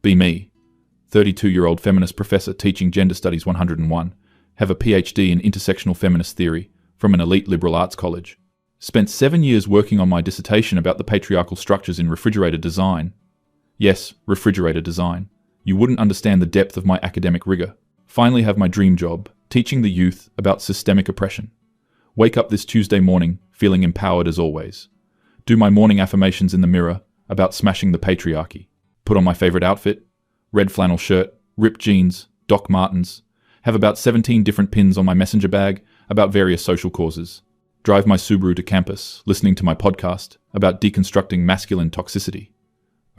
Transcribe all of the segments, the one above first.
Be me. 32-year-old feminist professor teaching Gender Studies 101. Have a PhD in intersectional feminist theory from an elite liberal arts college. Spent 7 years working on my dissertation about the patriarchal structures in refrigerator design. Yes, refrigerator design. You wouldn't understand the depth of my academic rigor. Finally have my dream job, teaching the youth about systemic oppression. Wake up this Tuesday morning feeling empowered as always. Do my morning affirmations in the mirror about smashing the patriarchy. Put on my favorite outfit, red flannel shirt, ripped jeans, Doc Martens. Have about 17 different pins on my messenger bag about various social causes. Drive my Subaru to campus, listening to my podcast about deconstructing masculine toxicity.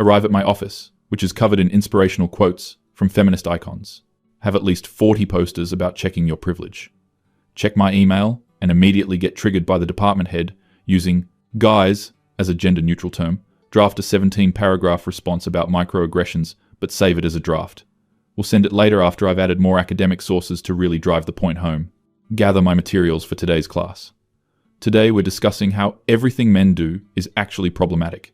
Arrive at my office, which is covered in inspirational quotes from feminist icons. Have at least 40 posters about checking your privilege. Check my email and immediately get triggered by the department head using guys as a gender-neutral term. Draft a 17-paragraph response about microaggressions, but save it as a draft. We'll send it later after I've added more academic sources to really drive the point home. Gather my materials for today's class. Today we're discussing how everything men do is actually problematic.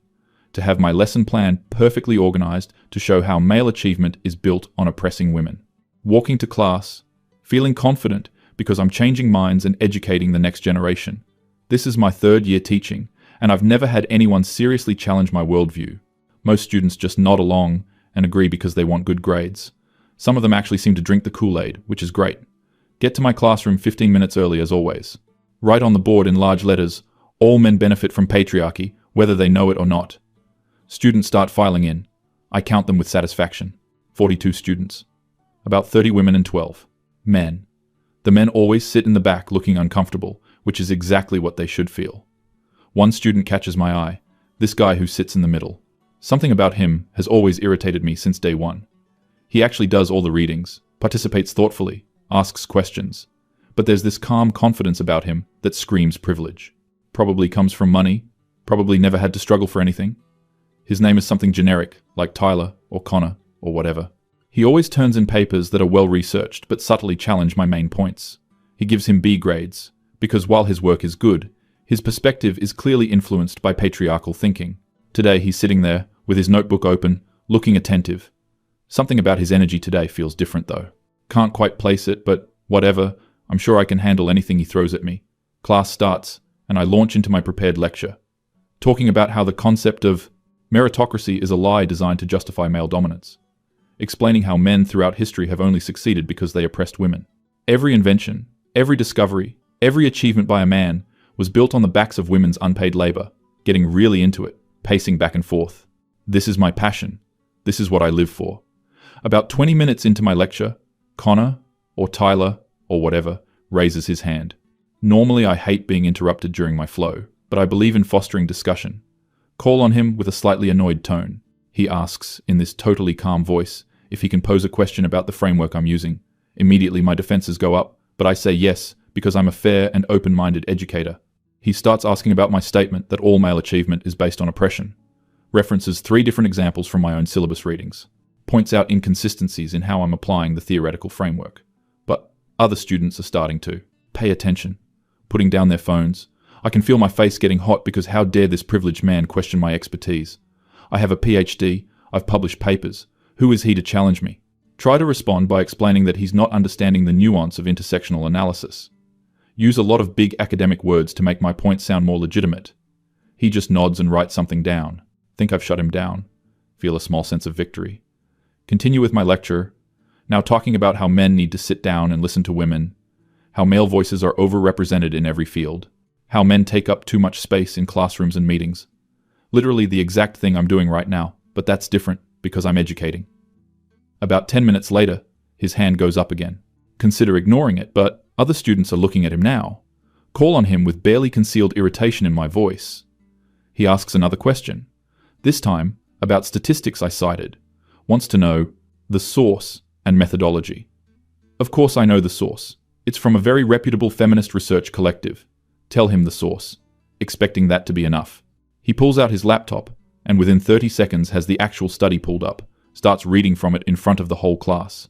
To have my lesson plan perfectly organized to show how male achievement is built on oppressing women. Walking to class, feeling confident because I'm changing minds and educating the next generation. This is my 3rd year teaching, and I've never had anyone seriously challenge my worldview. Most students just nod along and agree because they want good grades. Some of them actually seem to drink the Kool-Aid, which is great. Get to my classroom 15 minutes early as always. Write on the board in large letters, all men benefit from patriarchy, whether they know it or not. Students start filing in. I count them with satisfaction. 42 students. About 30 women and 12 men. The men always sit in the back looking uncomfortable, which is exactly what they should feel. One student catches my eye, this guy who sits in the middle. Something about him has always irritated me since day one. He actually does all the readings, participates thoughtfully, asks questions. But there's this calm confidence about him that screams privilege. Probably comes from money, probably never had to struggle for anything. His name is something generic, like Tyler or Connor or whatever. He always turns in papers that are well-researched but subtly challenge my main points. He gives him B grades, because while his work is good, his perspective is clearly influenced by patriarchal thinking. Today he's sitting there, with his notebook open, looking attentive. Something about his energy today feels different though. Can't quite place it, but whatever, I'm sure I can handle anything he throws at me. Class starts, and I launch into my prepared lecture, talking about how the concept of meritocracy is a lie designed to justify male dominance. Explaining how men throughout history have only succeeded because they oppressed women. Every invention, every discovery, every achievement by a man was built on the backs of women's unpaid labor, getting really into it, pacing back and forth. This is my passion. This is what I live for. About 20 minutes into my lecture, Connor, or Tyler, or whatever, raises his hand. Normally I hate being interrupted during my flow, but I believe in fostering discussion. Call on him with a slightly annoyed tone. He asks, in this totally calm voice, if he can pose a question about the framework I'm using. Immediately my defenses go up, but I say yes, because I'm a fair and open-minded educator. He starts asking about my statement that all male achievement is based on oppression. References 3 different examples from my own syllabus readings. Points out inconsistencies in how I'm applying the theoretical framework. But other students are starting to pay attention, putting down their phones. I can feel my face getting hot because how dare this privileged man question my expertise. I have a PhD, I've published papers. Who is he to challenge me? Try to respond by explaining that he's not understanding the nuance of intersectional analysis. Use a lot of big academic words to make my point sound more legitimate. He just nods and writes something down. Think I've shut him down. Feel a small sense of victory. Continue with my lecture, now talking about how men need to sit down and listen to women, how male voices are overrepresented in every field, how men take up too much space in classrooms and meetings. Literally the exact thing I'm doing right now, but that's different because I'm educating. About 10 minutes later, his hand goes up again. Consider ignoring it, but other students are looking at him now. Call on him with barely concealed irritation in my voice. He asks another question, this time about statistics I cited. Wants to know the source and methodology. Of course I know the source. It's from a very reputable feminist research collective. Tell him the source, expecting that to be enough. He pulls out his laptop, and within 30 seconds has the actual study pulled up, starts reading from it in front of the whole class.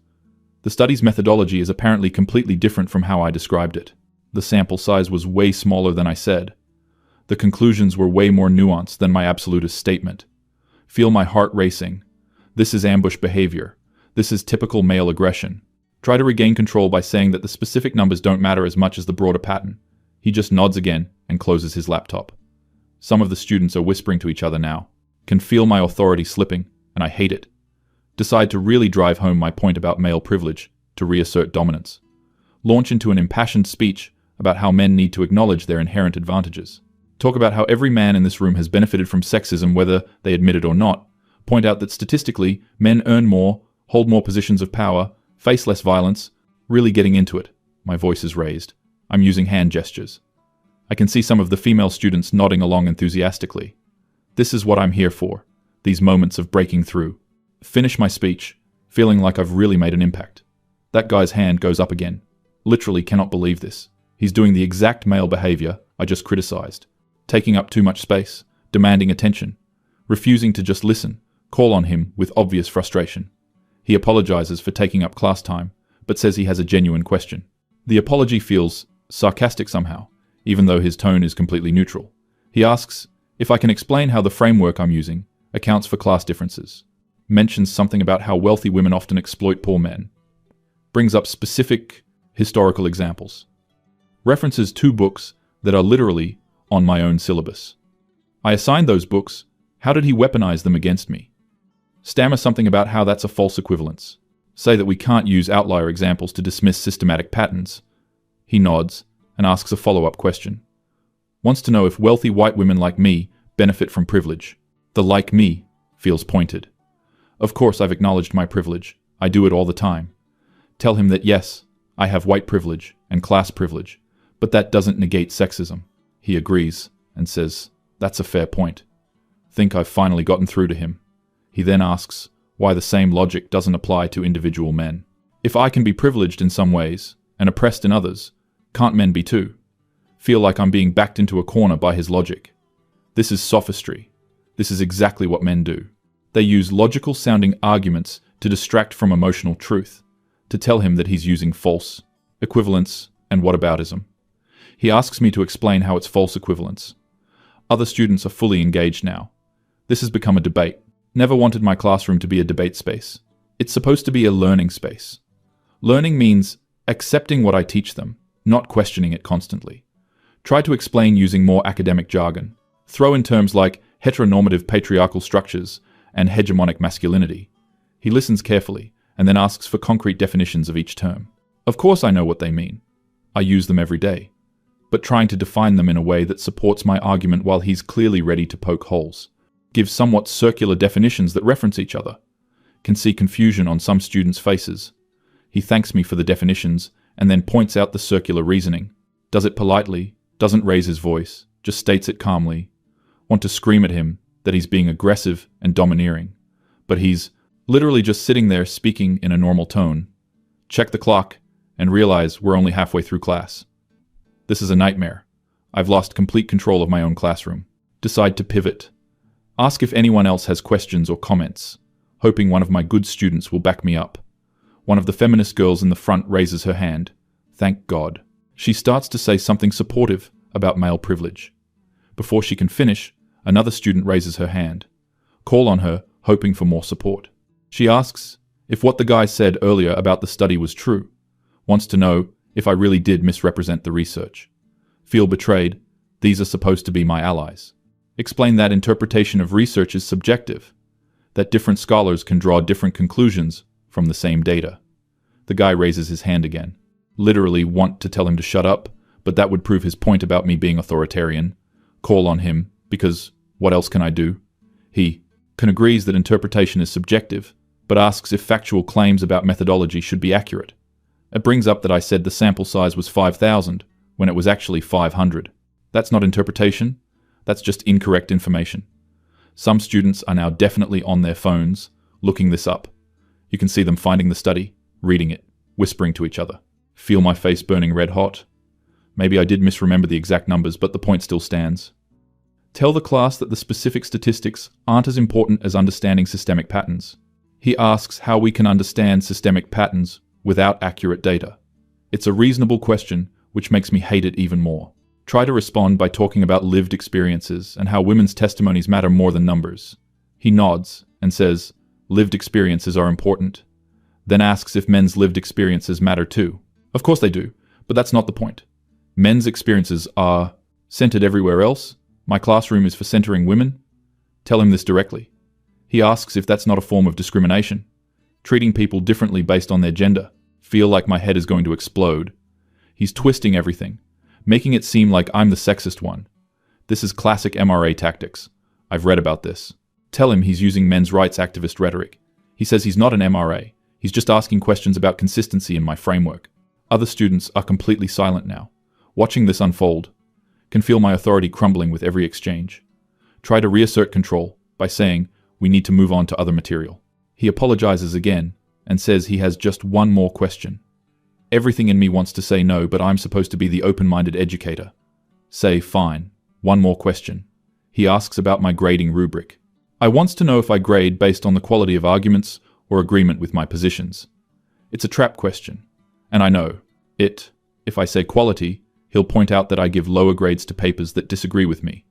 The study's methodology is apparently completely different from how I described it. The sample size was way smaller than I said. The conclusions were way more nuanced than my absolutist statement. Feel my heart racing. This is ambush behavior. This is typical male aggression. Try to regain control by saying that the specific numbers don't matter as much as the broader pattern. He just nods again and closes his laptop. Some of the students are whispering to each other now. Can feel my authority slipping, and I hate it. Decide to really drive home my point about male privilege, to reassert dominance. Launch into an impassioned speech about how men need to acknowledge their inherent advantages. Talk about how every man in this room has benefited from sexism whether they admit it or not. Point out that statistically, men earn more, hold more positions of power, face less violence. Really getting into it. My voice is raised. I'm using hand gestures. I can see some of the female students nodding along enthusiastically. This is what I'm here for, these moments of breaking through. Finish my speech, feeling like I've really made an impact. That guy's hand goes up again. Literally cannot believe this. He's doing the exact male behavior I just criticized. Taking up too much space, demanding attention, refusing to just listen, call on him with obvious frustration. He apologizes for taking up class time, but says he has a genuine question. The apology feels sarcastic somehow, even though his tone is completely neutral. He asks if I can explain how the framework I'm using accounts for class differences. Mentions something about how wealthy women often exploit poor men. Brings up specific historical examples. References 2 books that are literally on my own syllabus. I assigned those books. How did he weaponize them against me? Stammer something about how that's a false equivalence. Say that we can't use outlier examples to dismiss systematic patterns. He nods and asks a follow-up question. Wants to know if wealthy white women like me benefit from privilege. The like me feels pointed. Of course I've acknowledged my privilege. I do it all the time. Tell him that yes, I have white privilege and class privilege, but that doesn't negate sexism. He agrees and says, that's a fair point. Think I've finally gotten through to him. He then asks why the same logic doesn't apply to individual men. If I can be privileged in some ways and oppressed in others, can't men be too? Feel like I'm being backed into a corner by his logic. This is sophistry. This is exactly what men do. They use logical-sounding arguments to distract from emotional truth, to tell him that he's using false equivalence and whataboutism. He asks me to explain how it's false equivalence. Other students are fully engaged now. This has become a debate. Never wanted my classroom to be a debate space. It's supposed to be a learning space. Learning means accepting what I teach them, not questioning it constantly. Try to explain using more academic jargon. Throw in terms like heteronormative patriarchal structures and hegemonic masculinity. He listens carefully and then asks for concrete definitions of each term. Of course I know what they mean. I use them every day. But trying to define them in a way that supports my argument while he's clearly ready to poke holes. Give somewhat circular definitions that reference each other. Can see confusion on some students' faces. He thanks me for the definitions and then points out the circular reasoning. Does it politely, doesn't raise his voice, just states it calmly. Want to scream at him that he's being aggressive and domineering. But he's literally just sitting there speaking in a normal tone. Check the clock and realize we're only halfway through class. This is a nightmare. I've lost complete control of my own classroom. Decide to pivot. Ask if anyone else has questions or comments, hoping one of my good students will back me up. One of the feminist girls in the front raises her hand. Thank God. She starts to say something supportive about male privilege. Before she can finish, another student raises her hand. Call on her, hoping for more support. She asks if what the guy said earlier about the study was true. Wants to know if I really did misrepresent the research. Feel betrayed. These are supposed to be my allies. Explain that interpretation of research is subjective, that different scholars can draw different conclusions from the same data. The guy raises his hand again. Literally want to tell him to shut up, but that would prove his point about me being authoritarian. Call on him, because what else can I do? He agrees that interpretation is subjective, but asks if factual claims about methodology should be accurate. It brings up that I said the sample size was 5,000, when it was actually 500. That's not interpretation. That's just incorrect information. Some students are now definitely on their phones, looking this up. You can see them finding the study, reading it, whispering to each other. Feel my face burning red hot. Maybe I did misremember the exact numbers, but the point still stands. Tell the class that the specific statistics aren't as important as understanding systemic patterns. He asks how we can understand systemic patterns without accurate data. It's a reasonable question, which makes me hate it even more. Try to respond by talking about lived experiences and how women's testimonies matter more than numbers. He nods and says, lived experiences are important. Then asks if men's lived experiences matter too. Of course they do, but that's not the point. Men's experiences are centered everywhere else. My classroom is for centering women. Tell him this directly. He asks if that's not a form of discrimination. Treating people differently based on their gender. Feel like my head is going to explode. He's twisting everything, making it seem like I'm the sexist one. This is classic MRA tactics. I've read about this. Tell him he's using men's rights activist rhetoric. He says he's not an MRA. He's just asking questions about consistency in my framework. Other students are completely silent now. Watching this unfold, can feel my authority crumbling with every exchange. Try to reassert control by saying, we need to move on to other material. He apologizes again and says he has just one more question. Everything in me wants to say no, but I'm supposed to be the open-minded educator. Say, fine. One more question. He asks about my grading rubric. I wants to know if I grade based on the quality of arguments or agreement with my positions. It's a trap question, and I know it. If I say quality, he'll point out that I give lower grades to papers that disagree with me.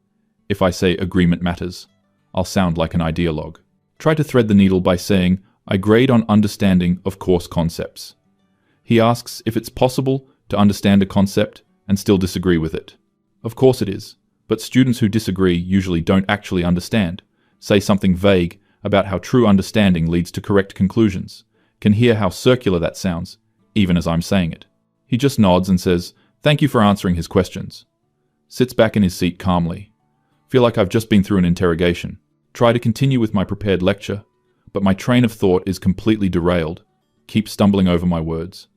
If I say agreement matters, I'll sound like an ideologue. Try to thread the needle by saying, I grade on understanding of course concepts. He asks if it's possible to understand a concept and still disagree with it. Of course it is, but students who disagree usually don't actually understand. Say something vague about how true understanding leads to correct conclusions. Can hear how circular that sounds, even as I'm saying it. He just nods and says, thank you for answering his questions. Sits back in his seat calmly. Feel like I've just been through an interrogation. Try to continue with my prepared lecture, but my train of thought is completely derailed. Keep stumbling over my words.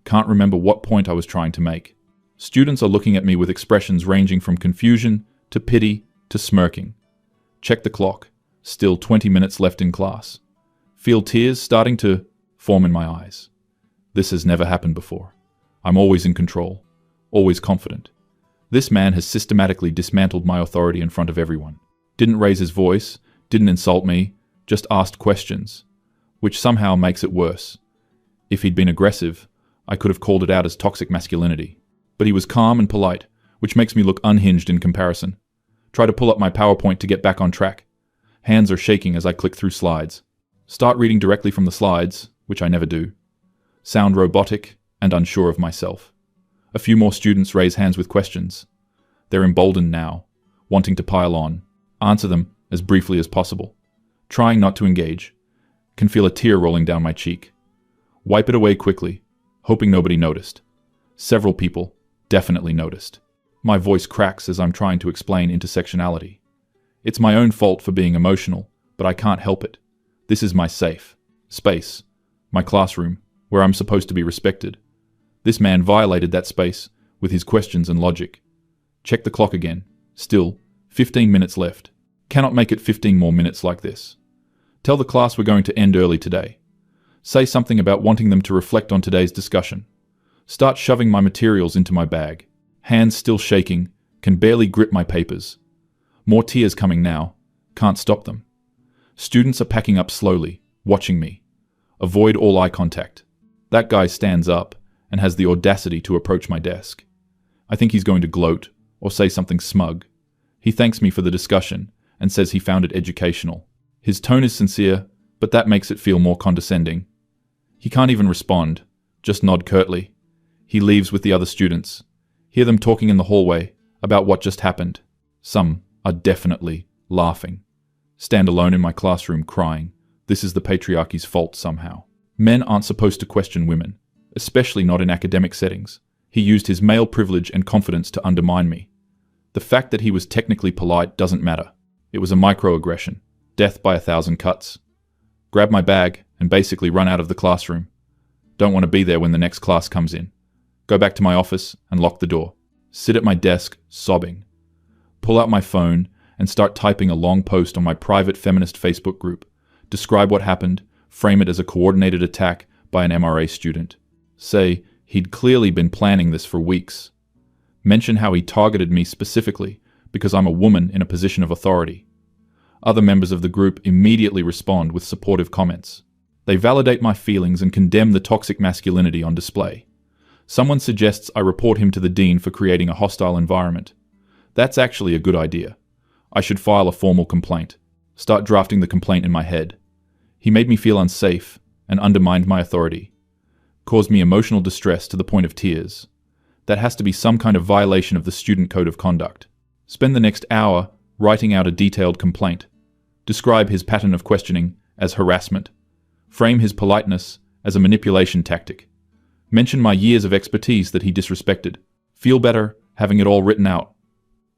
Can't remember what point I was trying to make. Students are looking at me with expressions ranging from confusion to pity to smirking. Check the clock. Still 20 minutes left in class. Feel tears starting to form in my eyes. This has never happened before. I'm always in control, always confident. This man has systematically dismantled my authority in front of everyone. Didn't raise his voice, didn't insult me, just asked questions, which somehow makes it worse. If he'd been aggressive, I could have called it out as toxic masculinity. But he was calm and polite, which makes me look unhinged in comparison. Try to pull up my PowerPoint to get back on track. Hands are shaking as I click through slides. Start reading directly from the slides, which I never do. Sound robotic and unsure of myself. A few more students raise hands with questions. They're emboldened now, wanting to pile on. Answer them as briefly as possible. Trying not to engage. Can feel a tear rolling down my cheek. Wipe it away quickly, hoping nobody noticed. Several people definitely noticed. My voice cracks as I'm trying to explain intersectionality. It's my own fault for being emotional, but I can't help it. This is my safe space, my classroom, where I'm supposed to be respected. This man violated that space with his questions and logic. Check the clock again. Still, 15 minutes left. Cannot make it 15 more minutes like this. Tell the class we're going to end early today. Say something about wanting them to reflect on today's discussion. Start shoving my materials into my bag. Hands still shaking, can barely grip my papers. More tears coming now. Can't stop them. Students are packing up slowly, watching me. Avoid all eye contact. That guy stands up and has the audacity to approach my desk. I think he's going to gloat or say something smug. He thanks me for the discussion and says he found it educational. His tone is sincere, but that makes it feel more condescending. He can't even respond, just nod curtly. He leaves with the other students. Hear them talking in the hallway about what just happened. Some are definitely laughing. Stand alone in my classroom crying. This is the patriarchy's fault somehow. Men aren't supposed to question women, especially not in academic settings. He used his male privilege and confidence to undermine me. The fact that he was technically polite doesn't matter. It was a microaggression. Death by 1,000 cuts. Grab my bag and basically run out of the classroom. Don't want to be there when the next class comes in. Go back to my office and lock the door. Sit at my desk, sobbing. Pull out my phone and start typing a long post on my private feminist Facebook group. Describe what happened, frame it as a coordinated attack by an MRA student. Say he'd clearly been planning this for weeks. Mention how he targeted me specifically because I'm a woman in a position of authority. Other members of the group immediately respond with supportive comments. They validate my feelings and condemn the toxic masculinity on display. Someone suggests I report him to the dean for creating a hostile environment. That's actually a good idea. I should file a formal complaint. Start drafting the complaint in my head. He made me feel unsafe and undermined my authority. Caused me emotional distress to the point of tears. That has to be some kind of violation of the student code of conduct. Spend the next hour writing out a detailed complaint. Describe his pattern of questioning as harassment. Frame his politeness as a manipulation tactic. Mention my years of expertise that he disrespected. Feel better having it all written out.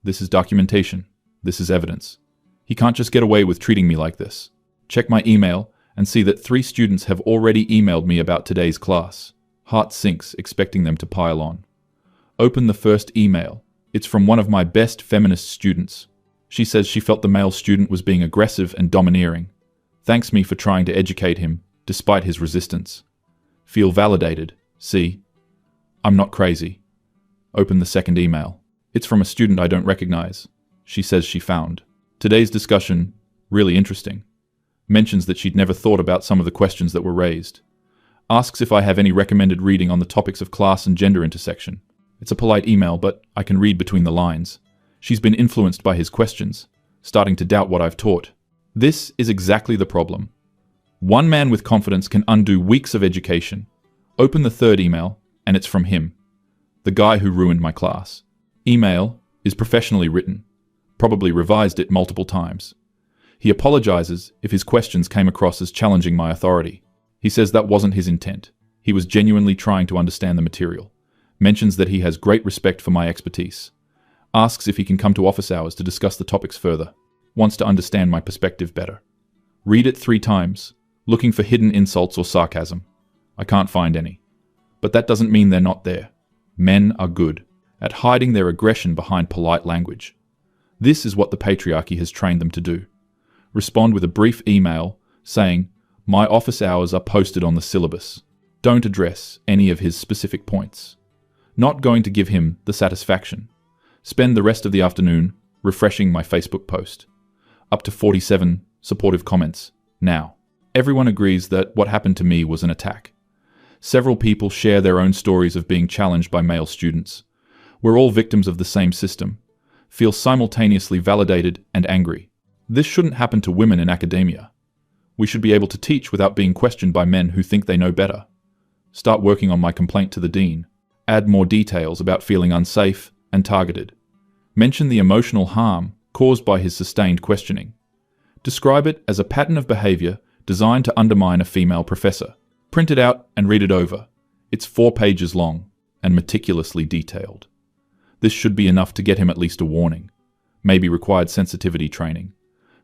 This is documentation. This is evidence. He can't just get away with treating me like this. Check my email and see that 3 students have already emailed me about today's class. Heart sinks, expecting them to pile on. Open the first email. It's from one of my best feminist students. She says she felt the male student was being aggressive and domineering. Thanks me for trying to educate him, despite his resistance. Feel validated. See? I'm not crazy. Open the second email. It's from a student I don't recognize. She says she found today's discussion really interesting. Mentions that she'd never thought about some of the questions that were raised. Asks if I have any recommended reading on the topics of class and gender intersection. It's a polite email, but I can read between the lines. She's been influenced by his questions, starting to doubt what I've taught. This is exactly the problem. One man with confidence can undo weeks of education. Open the third email, and it's from him, the guy who ruined my class. Email is professionally written, probably revised it multiple times. He apologizes if his questions came across as challenging my authority. He says that wasn't his intent. He was genuinely trying to understand the material. Mentions that he has great respect for my expertise. Asks if he can come to office hours to discuss the topics further. Wants to understand my perspective better. Read it 3 times, looking for hidden insults or sarcasm. I can't find any. But that doesn't mean they're not there. Men are good at hiding their aggression behind polite language. This is what the patriarchy has trained them to do. Respond with a brief email saying, "My office hours are posted on the syllabus." Don't address any of his specific points. Not going to give him the satisfaction. Spend the rest of the afternoon refreshing my Facebook post. Up to 47 supportive comments now. Everyone agrees that what happened to me was an attack. Several people share their own stories of being challenged by male students. We're all victims of the same system. Feel simultaneously validated and angry. This shouldn't happen to women in academia. We should be able to teach without being questioned by men who think they know better. Start working on my complaint to the dean. Add more details about feeling unsafe and targeted. Mention the emotional harm caused by his sustained questioning. Describe it as a pattern of behavior designed to undermine a female professor. Print it out and read it over. It's 4 pages long and meticulously detailed. This should be enough to get him at least a warning. Maybe required sensitivity training.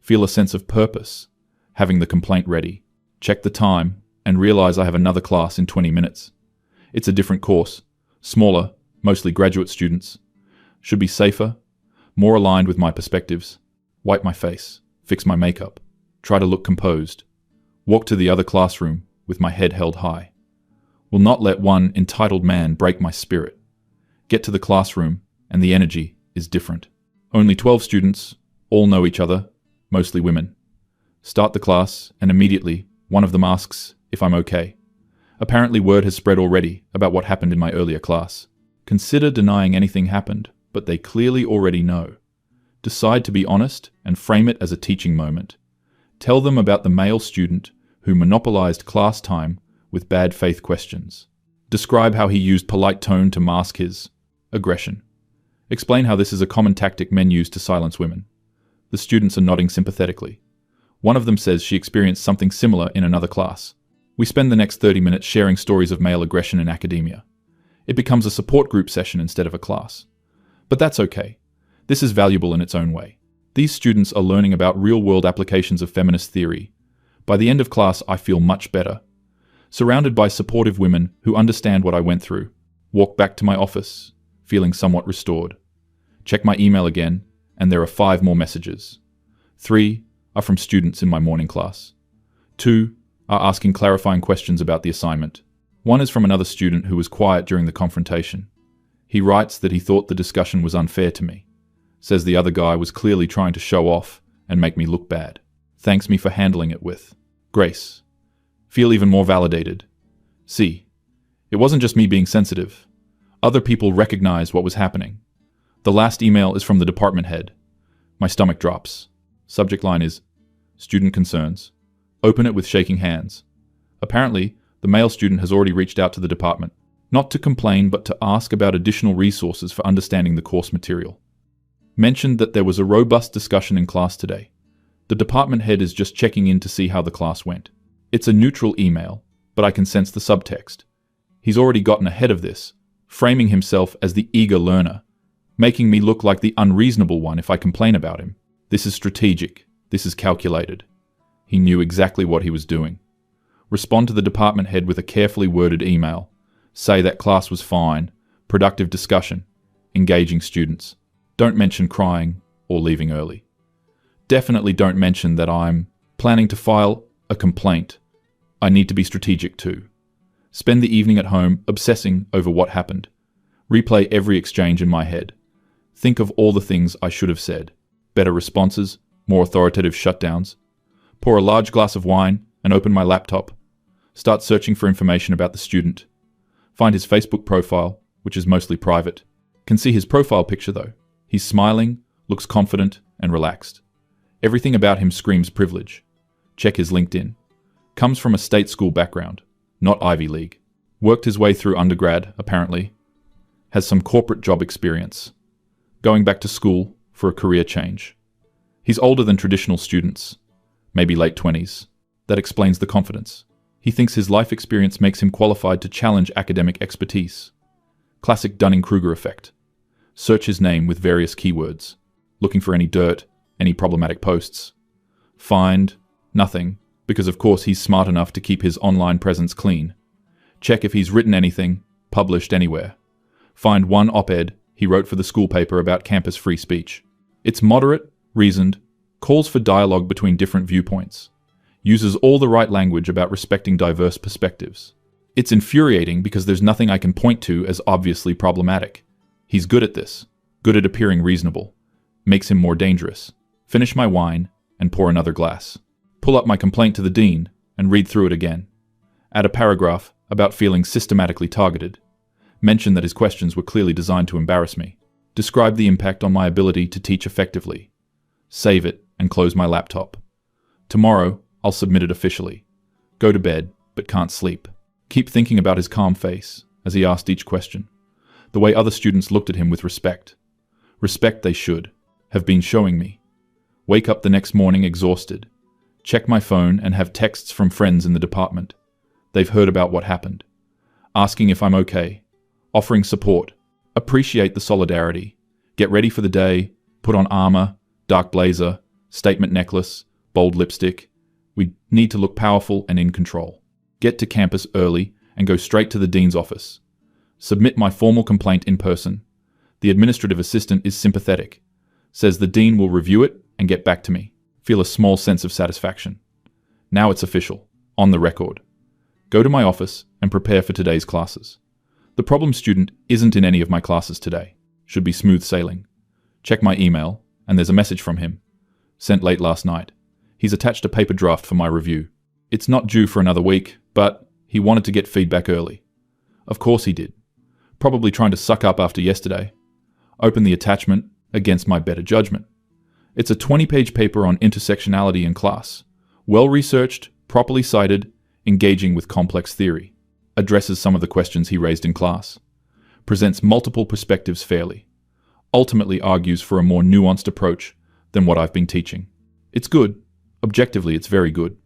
Feel a sense of purpose. Having the complaint ready. Check the time and realize I have another class in 20 minutes. It's a different course. Smaller, mostly graduate students. Should be safer, more aligned with my perspectives. Wipe my face, fix my makeup, try to look composed. Walk to the other classroom with my head held high. Will not let one entitled man break my spirit. Get to the classroom and the energy is different. Only 12 students, all know each other, mostly women. Start the class and immediately one of them asks if I'm okay. Apparently word has spread already about what happened in my earlier class. Consider denying anything happened, but they clearly already know. Decide to be honest and frame it as a teaching moment. Tell them about the male student who monopolized class time with bad faith questions. Describe how he used polite tone to mask his aggression. Explain how this is a common tactic men use to silence women. The students are nodding sympathetically. One of them says she experienced something similar in another class. We spend the next 30 minutes sharing stories of male aggression in academia. It becomes a support group session instead of a class. But that's okay. This is valuable in its own way. These students are learning about real-world applications of feminist theory. By the end of class, I feel much better. Surrounded by supportive women who understand what I went through. Walk back to my office, feeling somewhat restored. Check my email again, and there are 5 more messages. 3 are from students in my morning class. 2 are asking clarifying questions about the assignment. 1 is from another student who was quiet during the confrontation. He writes that he thought the discussion was unfair to me. Says the other guy was clearly trying to show off and make me look bad. Thanks me for handling it with grace. Feel even more validated. See, it wasn't just me being sensitive. Other people recognized what was happening. The last email is from the department head. My stomach drops. Subject line is, student concerns. Open it with shaking hands. Apparently, the male student has already reached out to the department, not to complain but to ask about additional resources for understanding the course material. Mentioned that there was a robust discussion in class today. The department head is just checking in to see how the class went. It's a neutral email, but I can sense the subtext. He's already gotten ahead of this, framing himself as the eager learner, making me look like the unreasonable one if I complain about him. This is strategic. This is calculated. He knew exactly what he was doing. Respond to the department head with a carefully worded email. Say that class was fine, productive discussion, engaging students. Don't mention crying or leaving early. Definitely don't mention that I'm planning to file a complaint. I need to be strategic too. Spend the evening at home obsessing over what happened. Replay every exchange in my head. Think of all the things I should have said. Better responses, more authoritative shutdowns. Pour a large glass of wine and open my laptop. Start searching for information about the student. Find his Facebook profile, which is mostly private. Can see his profile picture though. He's smiling, looks confident and relaxed. Everything about him screams privilege. Check his LinkedIn. Comes from a state school background, not Ivy League. Worked his way through undergrad, apparently. Has some corporate job experience. Going back to school for a career change. He's older than traditional students, maybe late 20s. That explains the confidence. He thinks his life experience makes him qualified to challenge academic expertise. Classic Dunning-Kruger effect. Search his name with various keywords, looking for any dirt, any problematic posts. Find nothing, because of course he's smart enough to keep his online presence clean. Check if he's written anything, published anywhere. Find one op-ed he wrote for the school paper about campus free speech. It's moderate, reasoned, calls for dialogue between different viewpoints, uses all the right language about respecting diverse perspectives. It's infuriating because there's nothing I can point to as obviously problematic. He's good at this, good at appearing reasonable. Makes him more dangerous. Finish my wine and pour another glass. Pull up my complaint to the dean and read through it again. Add a paragraph about feeling systematically targeted. Mention that his questions were clearly designed to embarrass me. Describe the impact on my ability to teach effectively. Save it and close my laptop. Tomorrow, I'll submit it officially. Go to bed, but can't sleep. Keep thinking about his calm face as he asked each question. The way other students looked at him with respect. Respect they should have been showing me. Wake up the next morning exhausted. Check my phone and have texts from friends in the department. They've heard about what happened. Asking if I'm okay. Offering support. Appreciate the solidarity. Get ready for the day. Put on armor, dark blazer, statement necklace, bold lipstick. We need to look powerful and in control. Get to campus early and go straight to the dean's office. Submit my formal complaint in person. The administrative assistant is sympathetic. Says the dean will review it and get back to me. Feel a small sense of satisfaction. Now it's official. On the record. Go to my office and prepare for today's classes. The problem student isn't in any of my classes today. Should be smooth sailing. Check my email, and there's a message from him. Sent late last night. He's attached a paper draft for my review. It's not due for another week, but he wanted to get feedback early. Of course he did. Probably trying to suck up after yesterday. Open the attachment against my better judgment. It's a 20-page paper on intersectionality in class. Well-researched, properly cited, engaging with complex theory. Addresses some of the questions he raised in class. Presents multiple perspectives fairly. Ultimately argues for a more nuanced approach than what I've been teaching. It's good. Objectively, it's very good.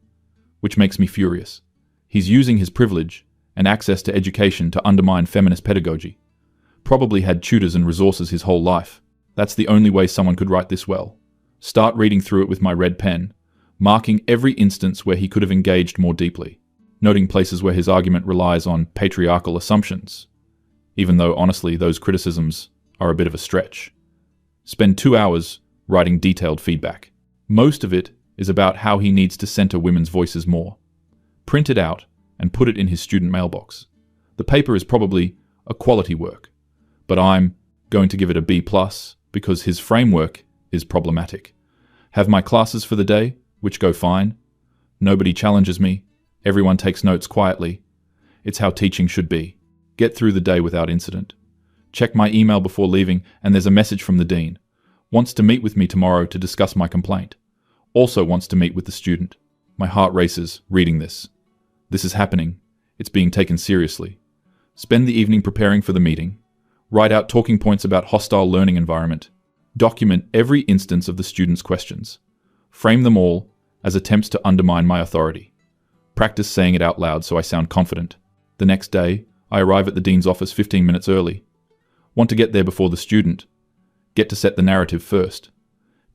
Which makes me furious. He's using his privilege and access to education to undermine feminist pedagogy. Probably had tutors and resources his whole life. That's the only way someone could write this well. Start reading through it with my red pen, marking every instance where he could have engaged more deeply, noting places where his argument relies on patriarchal assumptions, even though honestly those criticisms are a bit of a stretch. Spend 2 hours writing detailed feedback. Most of it is about how he needs to center women's voices more. Print it out and put it in his student mailbox. The paper is probably a quality work, but I'm going to give it a B+ because his framework is problematic. Have my classes for the day, which go fine. Nobody challenges me. Everyone takes notes quietly. It's how teaching should be. Get through the day without incident. Check my email before leaving, and there's a message from the dean. Wants to meet with me tomorrow to discuss my complaint. Also wants to meet with the student. My heart races reading this. This is happening. It's being taken seriously. Spend the evening preparing for the meeting. Write out talking points about hostile learning environment. Document every instance of the student's questions. Frame them all as attempts to undermine my authority. Practice saying it out loud so I sound confident. The next day, I arrive at the dean's office 15 minutes early. Want to get there before the student. Get to set the narrative first.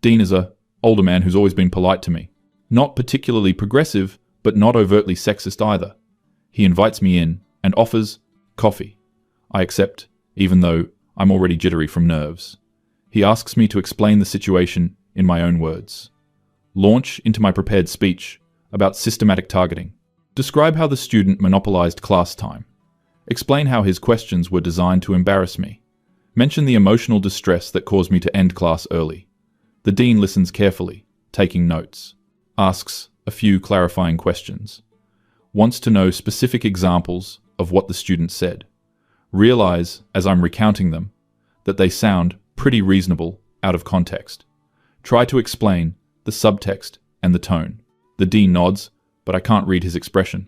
Dean is an older man who's always been polite to me. Not particularly progressive, but not overtly sexist either. He invites me in and offers coffee. I accept, even though I'm already jittery from nerves. He asks me to explain the situation in my own words. Launch into my prepared speech about systematic targeting. Describe how the student monopolized class time. Explain how his questions were designed to embarrass me. Mention the emotional distress that caused me to end class early. The dean listens carefully, taking notes. Asks a few clarifying questions. Wants to know specific examples of what the student said. Realize, as I'm recounting them, that they sound pretty reasonable out of context. Try to explain the subtext and the tone. The dean nods, but I can't read his expression.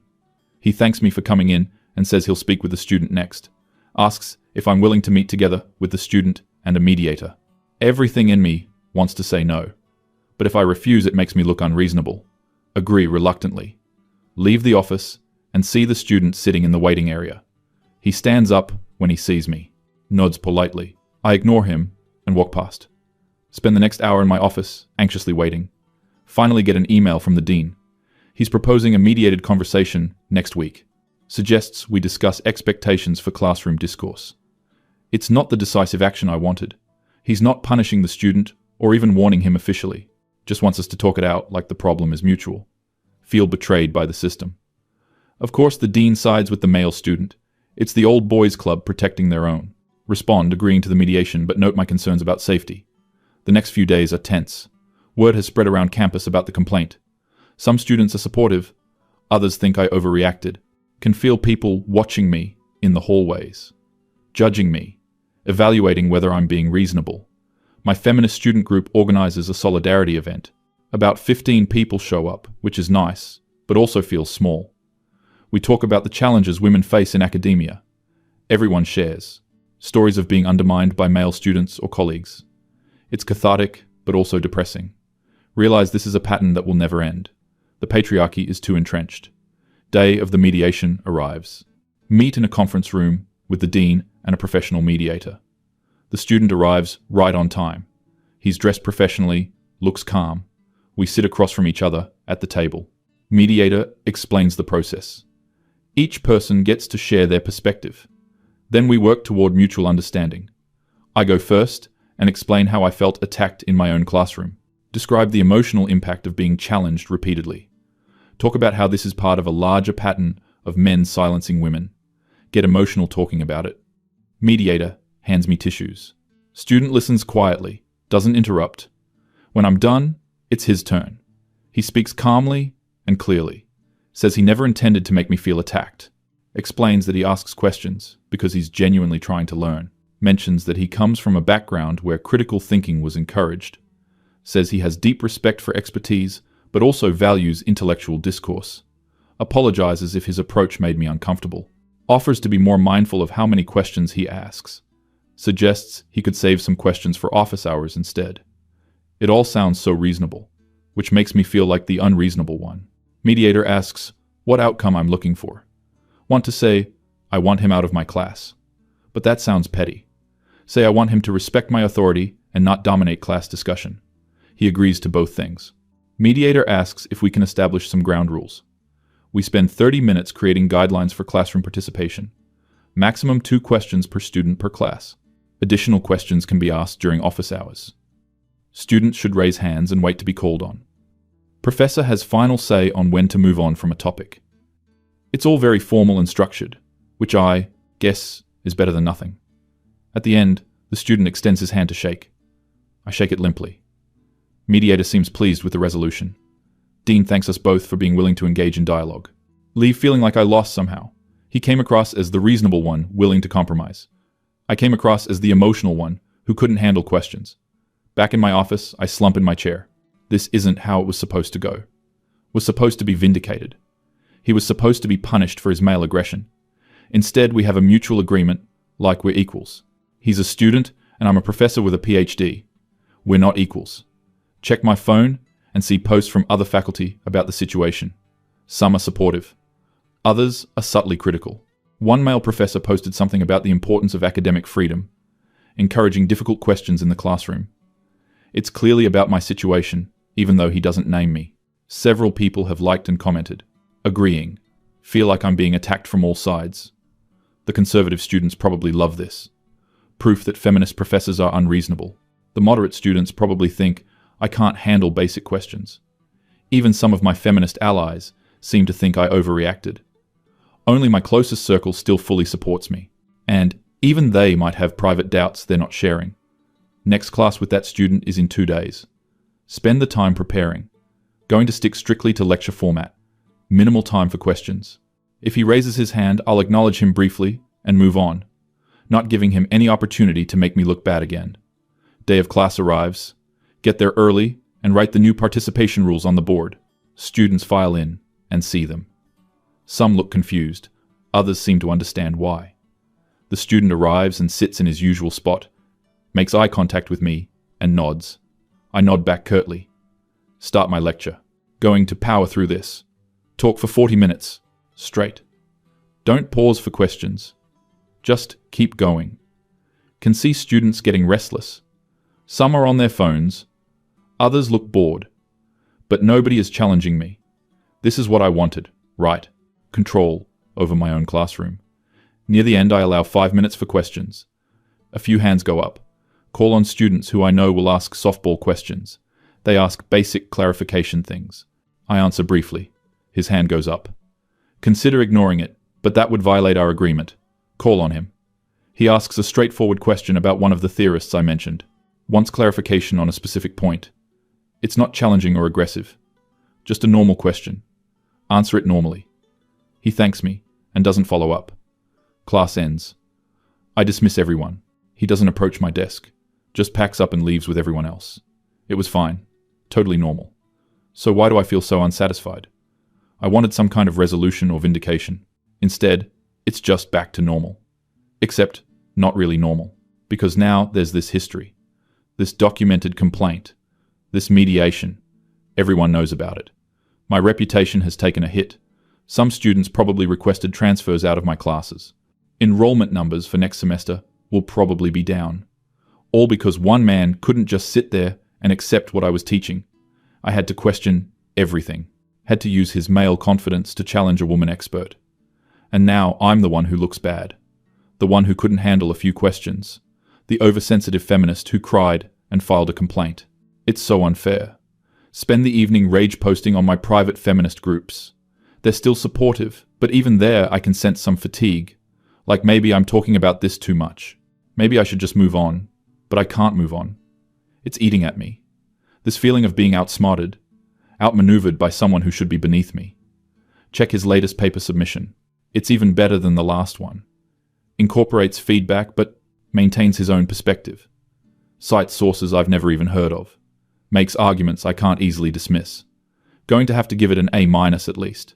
He thanks me for coming in and says he'll speak with the student next. Asks if I'm willing to meet together with the student and a mediator. Everything in me wants to say no, but if I refuse, it makes me look unreasonable. Agree reluctantly. Leave the office and see the student sitting in the waiting area. He stands up when he sees me, nods politely. I ignore him and walk past. Spend the next hour in my office, anxiously waiting. Finally get an email from the dean. He's proposing a mediated conversation next week. Suggests we discuss expectations for classroom discourse. It's not the decisive action I wanted. He's not punishing the student or even warning him officially. Just wants us to talk it out like the problem is mutual. Feel betrayed by the system. Of course, the dean sides with the male student. It's the old boys club protecting their own. Respond, agreeing to the mediation, but note my concerns about safety. The next few days are tense. Word has spread around campus about the complaint. Some students are supportive. Others think I overreacted. Can feel people watching me in the hallways. Judging me. Evaluating whether I'm being reasonable. My feminist student group organizes a solidarity event. About 15 people show up, which is nice, but also feels small. We talk about the challenges women face in academia. Everyone shares. Stories of being undermined by male students or colleagues. It's cathartic, but also depressing. Realize this is a pattern that will never end. The patriarchy is too entrenched. Day of the mediation arrives. Meet in a conference room with the dean and a professional mediator. The student arrives right on time. He's dressed professionally, looks calm. We sit across from each other at the table. Mediator explains the process. Each person gets to share their perspective. Then we work toward mutual understanding. I go first and explain how I felt attacked in my own classroom. Describe the emotional impact of being challenged repeatedly. Talk about how this is part of a larger pattern of men silencing women. Get emotional talking about it. Mediator hands me tissues. Student listens quietly, doesn't interrupt. When I'm done, it's his turn. He speaks calmly and clearly. Says he never intended to make me feel attacked. Explains that he asks questions because he's genuinely trying to learn. Mentions that he comes from a background where critical thinking was encouraged. Says he has deep respect for expertise, but also values intellectual discourse. Apologizes if his approach made me uncomfortable. Offers to be more mindful of how many questions he asks. Suggests he could save some questions for office hours instead. It all sounds so reasonable, which makes me feel like the unreasonable one. Mediator asks what outcome I'm looking for. Want to say, I want him out of my class. But that sounds petty. Say I want him to respect my authority and not dominate class discussion. He agrees to both things. Mediator asks if we can establish some ground rules. We spend 30 minutes creating guidelines for classroom participation. Maximum 2 questions per student per class. Additional questions can be asked during office hours. Students should raise hands and wait to be called on. Professor has final say on when to move on from a topic. It's all very formal and structured, which I guess is better than nothing. At the end, the student extends his hand to shake. I shake it limply. Mediator seems pleased with the resolution. Dean thanks us both for being willing to engage in dialogue. Leave feeling like I lost somehow. He came across as the reasonable one, willing to compromise. I came across as the emotional one, who couldn't handle questions. Back in my office, I slump in my chair. This isn't how it was supposed to go. was supposed to be vindicated. He was supposed to be punished for his male aggression. Instead, we have a mutual agreement, like we're equals. He's a student, and I'm a professor with a PhD. We're not equals. Check my phone and see posts from other faculty about the situation. Some are supportive. Others are subtly critical. One male professor posted something about the importance of academic freedom, encouraging difficult questions in the classroom. It's clearly about my situation, even though he doesn't name me. Several people have liked and commented, agreeing, feel like I'm being attacked from all sides. The conservative students probably love this. Proof that feminist professors are unreasonable. The moderate students probably think I can't handle basic questions. Even some of my feminist allies seem to think I overreacted. Only my closest circle still fully supports me. And even they might have private doubts they're not sharing. Next class with that student is in 2 days. Spend the time preparing. Going to stick strictly to lecture format. Minimal time for questions. If he raises his hand, I'll acknowledge him briefly and move on, not giving him any opportunity to make me look bad again. Day of class arrives. Get there early and write the new participation rules on the board. Students file in and see them. Some look confused. Others seem to understand why. The student arrives and sits in his usual spot, makes eye contact with me, and nods. I nod back curtly. Start my lecture. Going to power through this. Talk for 40 minutes. Straight. Don't pause for questions. Just keep going. Can see students getting restless. Some are on their phones. Others look bored. But nobody is challenging me. This is what I wanted, right? Control over my own classroom. Near the end, I allow 5 minutes for questions. A few hands go up. Call on students who I know will ask softball questions. They ask basic clarification things. I answer briefly. His hand goes up. Consider ignoring it, but that would violate our agreement. Call on him. He asks a straightforward question about one of the theorists I mentioned. Wants clarification on a specific point. It's not challenging or aggressive. Just a normal question. Answer it normally. He thanks me and doesn't follow up. Class ends. I dismiss everyone. He doesn't approach my desk. Just packs up and leaves with everyone else. It was fine. Totally normal. So why do I feel so unsatisfied? I wanted some kind of resolution or vindication. Instead, it's just back to normal. Except, not really normal. Because now there's this history. This documented complaint. This mediation. Everyone knows about it. My reputation has taken a hit. Some students probably requested transfers out of my classes. Enrollment numbers for next semester will probably be down. All because one man couldn't just sit there and accept what I was teaching. I had to question everything. Had to use his male confidence to challenge a woman expert. And now I'm the one who looks bad. The one who couldn't handle a few questions. The oversensitive feminist who cried and filed a complaint. It's so unfair. Spend the evening rage posting on my private feminist groups. They're still supportive, but even there I can sense some fatigue. Like maybe I'm talking about this too much. Maybe I should just move on, but I can't move on. It's eating at me. This feeling of being outsmarted, outmaneuvered by someone who should be beneath me. Check his latest paper submission. It's even better than the last one. Incorporates feedback, but maintains his own perspective. Cites sources I've never even heard of. Makes arguments I can't easily dismiss. Going to have to give it an A- at least.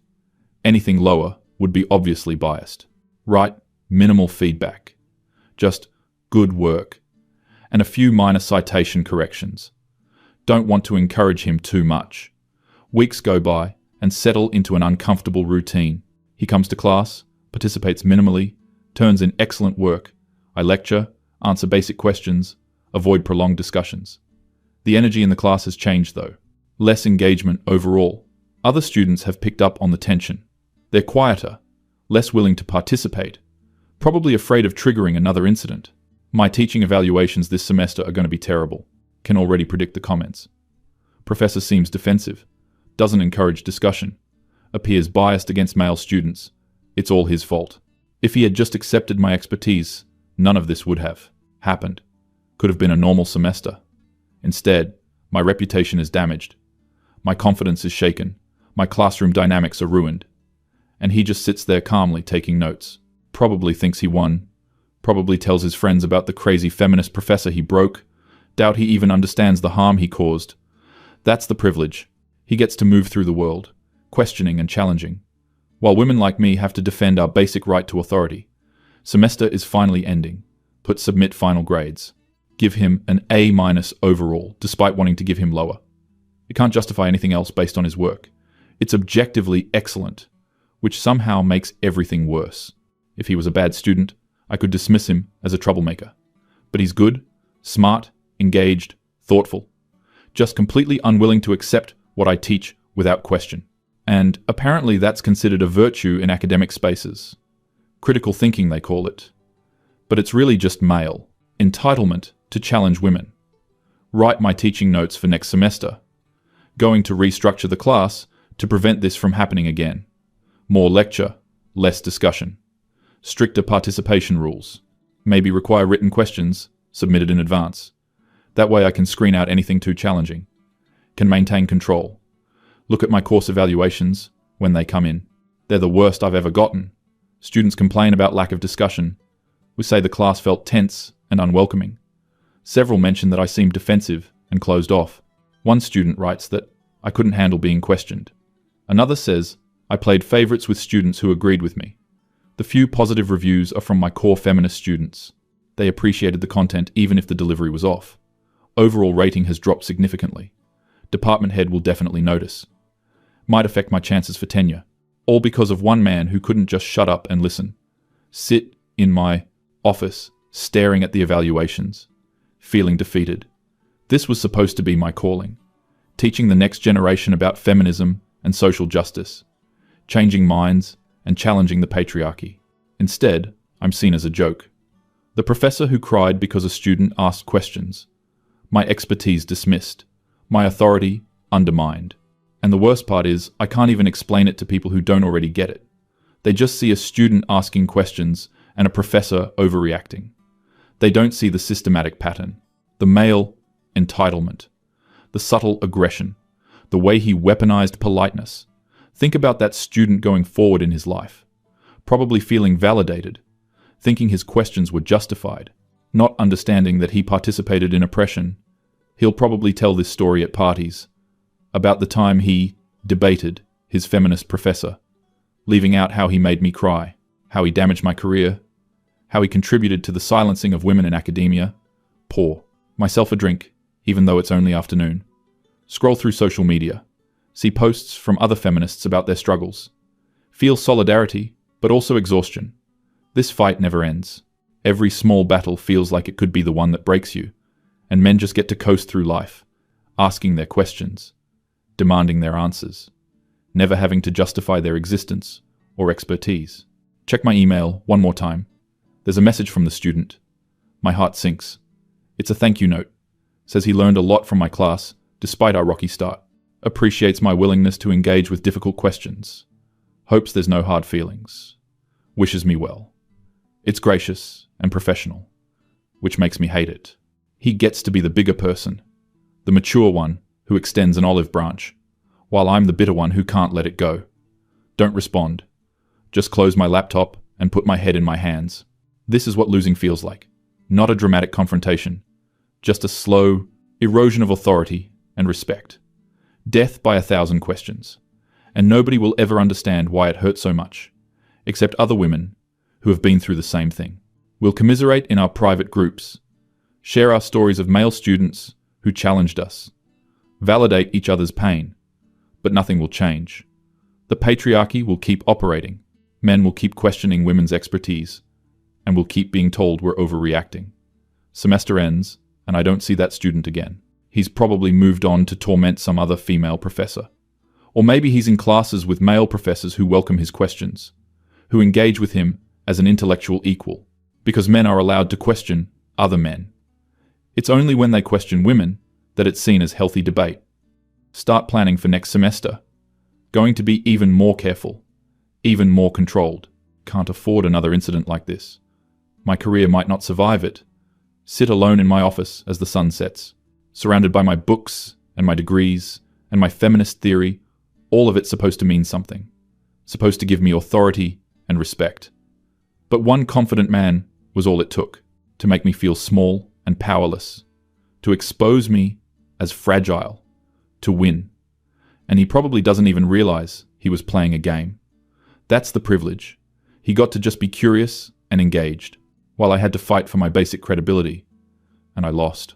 Anything lower would be obviously biased. Write minimal feedback. Just good work. And a few minor citation corrections. Don't want to encourage him too much. Weeks go by and settle into an uncomfortable routine. He comes to class, participates minimally, turns in excellent work. I lecture, answer basic questions, avoid prolonged discussions. The energy in the class has changed though. Less engagement overall. Other students have picked up on the tension. They're quieter, less willing to participate, probably afraid of triggering another incident. My teaching evaluations this semester are going to be terrible. Can already predict the comments. Professor seems defensive, doesn't encourage discussion, appears biased against male students. It's all his fault. If he had just accepted my expertise, none of this would have happened. Could have been a normal semester. Instead, my reputation is damaged. My confidence is shaken. My classroom dynamics are ruined. And he just sits there calmly taking notes. Probably thinks he won. Probably tells his friends about the crazy feminist professor he broke. Doubt he even understands the harm he caused. That's the privilege. He gets to move through the world. questioning and challenging. While women like me have to defend our basic right to authority, semester is finally ending. Put submit final grades. Give him an A- overall, despite wanting to give him lower. It can't justify anything else based on his work. It's objectively excellent, which somehow makes everything worse. If he was a bad student, I could dismiss him as a troublemaker. But he's good, smart, engaged, thoughtful, just completely unwilling to accept what I teach without question. And apparently that's considered a virtue in academic spaces. Critical thinking, they call it. But it's really just male entitlement to challenge women. Write my teaching notes for next semester. Going to restructure the class to prevent this from happening again. More lecture, less discussion. Stricter participation rules. Maybe require written questions submitted in advance. That way I can screen out anything too challenging. Can maintain control. Look at my course evaluations when they come in. They're the worst I've ever gotten. Students complain about lack of discussion. We say the class felt tense and unwelcoming. Several mention that I seemed defensive and closed off. One student writes that I couldn't handle being questioned. Another says I played favorites with students who agreed with me. The few positive reviews are from my core feminist students. They appreciated the content even if the delivery was off. Overall rating has dropped significantly. Department head will definitely notice. Might affect my chances for tenure. All because of one man who couldn't just shut up and listen. Sit in my office, staring at the evaluations, feeling defeated. This was supposed to be my calling. Teaching the next generation about feminism and social justice. Changing minds and challenging the patriarchy. Instead, I'm seen as a joke. The professor who cried because a student asked questions. My expertise dismissed. My authority undermined. And the worst part is, I can't even explain it to people who don't already get it. They just see a student asking questions and a professor overreacting. They don't see the systematic pattern, the male entitlement, the subtle aggression, the way he weaponized politeness. Think about that student going forward in his life, probably feeling validated, thinking his questions were justified, not understanding that he participated in oppression. He'll probably tell this story at parties, about the time he debated his feminist professor, leaving out how he made me cry, how he damaged my career, how he contributed to the silencing of women in academia. Pour myself a drink, even though it's only afternoon. Scroll through social media. See posts from other feminists about their struggles. Feel solidarity, but also exhaustion. This fight never ends. Every small battle feels like it could be the one that breaks you, and men just get to coast through life, asking their questions, demanding their answers, never having to justify their existence or expertise. Check my email one more time. There's a message from the student. My heart sinks. It's a thank you note. Says he learned a lot from my class, despite our rocky start. Appreciates my willingness to engage with difficult questions. Hopes there's no hard feelings. Wishes me well. It's gracious and professional, which makes me hate it. He gets to be the bigger person, the mature one who extends an olive branch, while I'm the bitter one who can't let it go. Don't respond. Just close my laptop and put my head in my hands. This is what losing feels like. Not a dramatic confrontation, just a slow erosion of authority and respect. Death by 1,000 questions. And nobody will ever understand why it hurt so much, except other women who have been through the same thing. We'll commiserate in our private groups, share our stories of male students who challenged us, validate each other's pain, but nothing will change. The patriarchy will keep operating. Men will keep questioning women's expertise, and will keep being told we're overreacting. Semester ends, and I don't see that student again. He's probably moved on to torment some other female professor. Or maybe he's in classes with male professors who welcome his questions, who engage with him as an intellectual equal, because men are allowed to question other men. It's only when they question women that it's seen as healthy debate. Start planning for next semester. Going to be even more careful, even more controlled. Can't afford another incident like this. My career might not survive it. Sit alone in my office as the sun sets, surrounded by my books and my degrees and my feminist theory, all of it supposed to mean something, supposed to give me authority and respect. But one confident man was all it took to make me feel small and powerless, to expose me as fragile, to win. And he probably doesn't even realize he was playing a game. That's the privilege. He got to just be curious and engaged, while I had to fight for my basic credibility, and I lost.